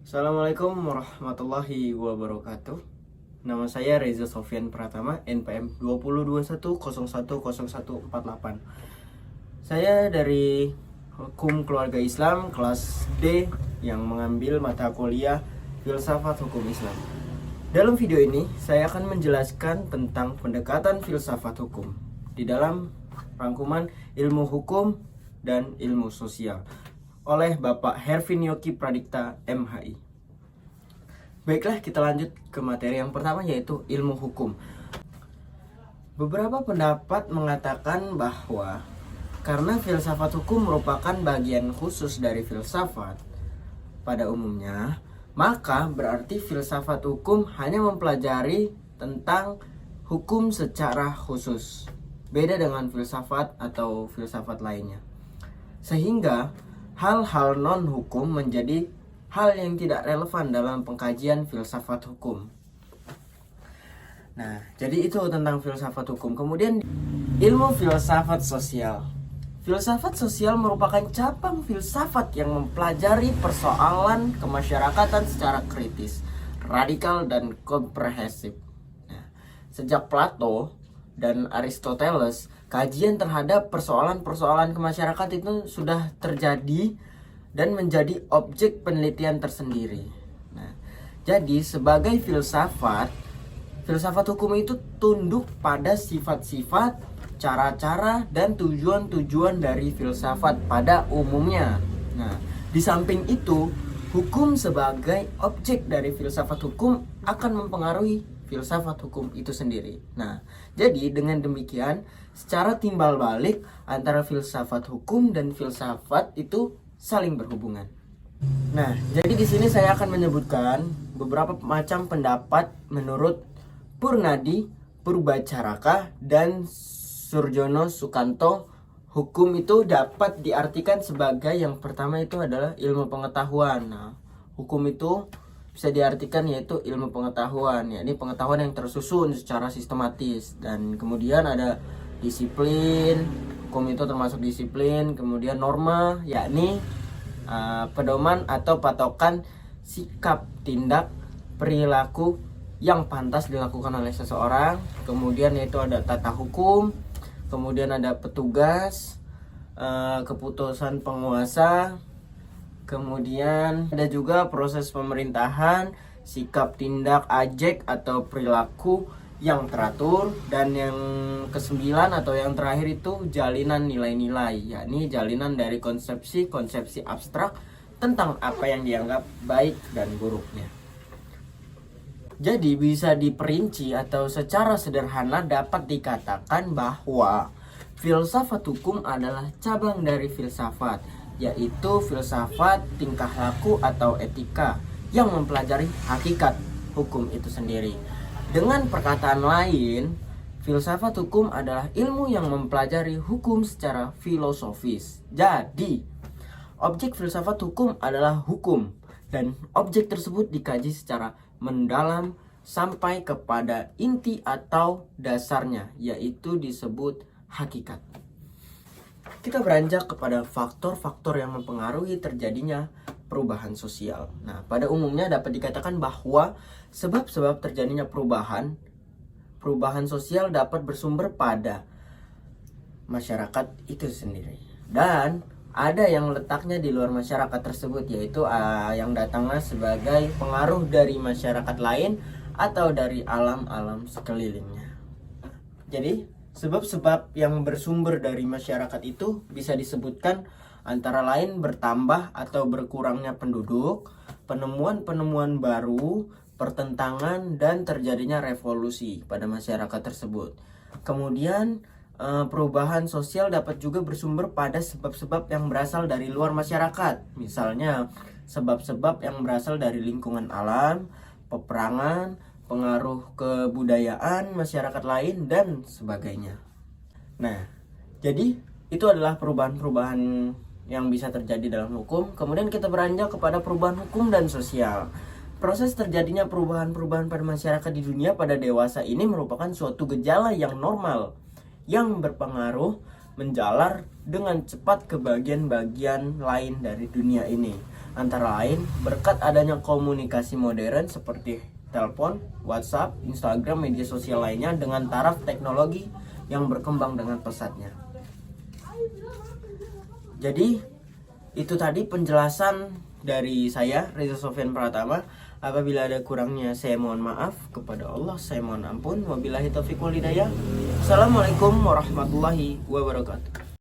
Assalamualaikum warahmatullahi wabarakatuh. Nama saya Reza Sofian Pratama, NPM 2021010148. Saya dari Hukum Keluarga Islam kelas D yang mengambil mata kuliah Filsafat Hukum Islam. Dalam video ini saya akan menjelaskan tentang pendekatan filsafat hukum di dalam rangkuman ilmu hukum dan ilmu sosial oleh Bapak Hervin Yoki Pradikta MHI. Baiklah, kita lanjut ke materi yang pertama, yaitu ilmu hukum. Beberapa pendapat mengatakan bahwa karena filsafat hukum merupakan bagian khusus dari filsafat pada umumnya, maka berarti filsafat hukum hanya mempelajari tentang hukum secara khusus, beda dengan filsafat atau filsafat lainnya. Sehingga hal-hal non-hukum menjadi hal yang tidak relevan dalam pengkajian filsafat hukum. Nah, jadi itu tentang filsafat hukum. Kemudian ilmu filsafat sosial. Filsafat sosial merupakan cabang filsafat yang mempelajari persoalan kemasyarakatan secara kritis, radikal, dan komprehensif. Nah, sejak Plato dan Aristoteles, kajian terhadap persoalan-persoalan kemasyarakatan itu sudah terjadi dan menjadi objek penelitian tersendiri. Nah, jadi sebagai filsafat hukum itu tunduk pada sifat-sifat, cara-cara, dan tujuan-tujuan dari filsafat pada umumnya. Nah, di samping itu, hukum sebagai objek dari filsafat hukum akan mempengaruhi filsafat hukum itu sendiri. Nah, jadi dengan demikian, secara timbal balik antara filsafat hukum dan filsafat itu saling berhubungan. Nah, jadi di sini saya akan menyebutkan beberapa macam pendapat menurut Purnadi Purbacaraka dan Surjono Sukanto. Hukum itu dapat diartikan sebagai yang pertama itu adalah ilmu pengetahuan. Nah, hukum itu bisa diartikan yaitu ilmu pengetahuan, yakni pengetahuan yang tersusun secara sistematis. Dan kemudian ada disiplin, hukum itu termasuk disiplin. Kemudian norma, yakni pedoman atau patokan sikap, tindak, perilaku yang pantas dilakukan oleh seseorang. Kemudian yaitu ada tata hukum. Kemudian ada petugas, keputusan penguasa. Kemudian ada juga proses pemerintahan, sikap, tindak, ajek atau perilaku yang teratur. Dan yang kesembilan atau yang terakhir itu jalinan nilai-nilai, yakni jalinan dari konsepsi abstrak tentang apa yang dianggap baik dan buruknya. Jadi bisa diperinci atau secara sederhana dapat dikatakan bahwa filsafat hukum adalah cabang dari filsafat, yaitu filsafat tingkah laku atau etika yang mempelajari hakikat hukum itu sendiri. Dengan perkataan lain, filsafat hukum adalah ilmu yang mempelajari hukum secara filosofis. Jadi, objek filsafat hukum adalah hukum, dan objek tersebut dikaji secara mendalam sampai kepada inti atau dasarnya, yaitu disebut hakikat. Kita beranjak kepada faktor-faktor yang mempengaruhi terjadinya perubahan sosial. Nah, pada umumnya dapat dikatakan bahwa sebab-sebab terjadinya perubahan sosial dapat bersumber pada masyarakat itu sendiri. Dan ada yang letaknya di luar masyarakat tersebut, yaitu yang datangnya sebagai pengaruh dari masyarakat lain atau dari alam-alam sekelilingnya. Jadi, sebab-sebab yang bersumber dari masyarakat itu bisa disebutkan antara lain bertambah atau berkurangnya penduduk, penemuan-penemuan baru, pertentangan, dan terjadinya revolusi pada masyarakat tersebut. Kemudian perubahan sosial dapat juga bersumber pada sebab-sebab yang berasal dari luar masyarakat. Misalnya, sebab-sebab yang berasal dari lingkungan alam, peperangan, pengaruh kebudayaan masyarakat lain, dan sebagainya. Nah, jadi itu adalah perubahan-perubahan yang bisa terjadi dalam hukum. Kemudian kita beranjak kepada perubahan hukum dan sosial. Proses terjadinya perubahan-perubahan pada masyarakat di dunia pada dewasa ini merupakan suatu gejala yang normal, yang berpengaruh menjalar dengan cepat ke bagian-bagian lain dari dunia ini. Antara lain, berkat adanya komunikasi modern seperti telepon, WhatsApp, Instagram, media sosial lainnya dengan taraf teknologi yang berkembang dengan pesatnya. Jadi, itu tadi penjelasan dari saya, Reza Sofyan Pratama. Apabila ada kurangnya, saya mohon maaf. Kepada Allah, saya mohon ampun. Wabillahi taufiq wal hidayah. Assalamualaikum warahmatullahi wabarakatuh.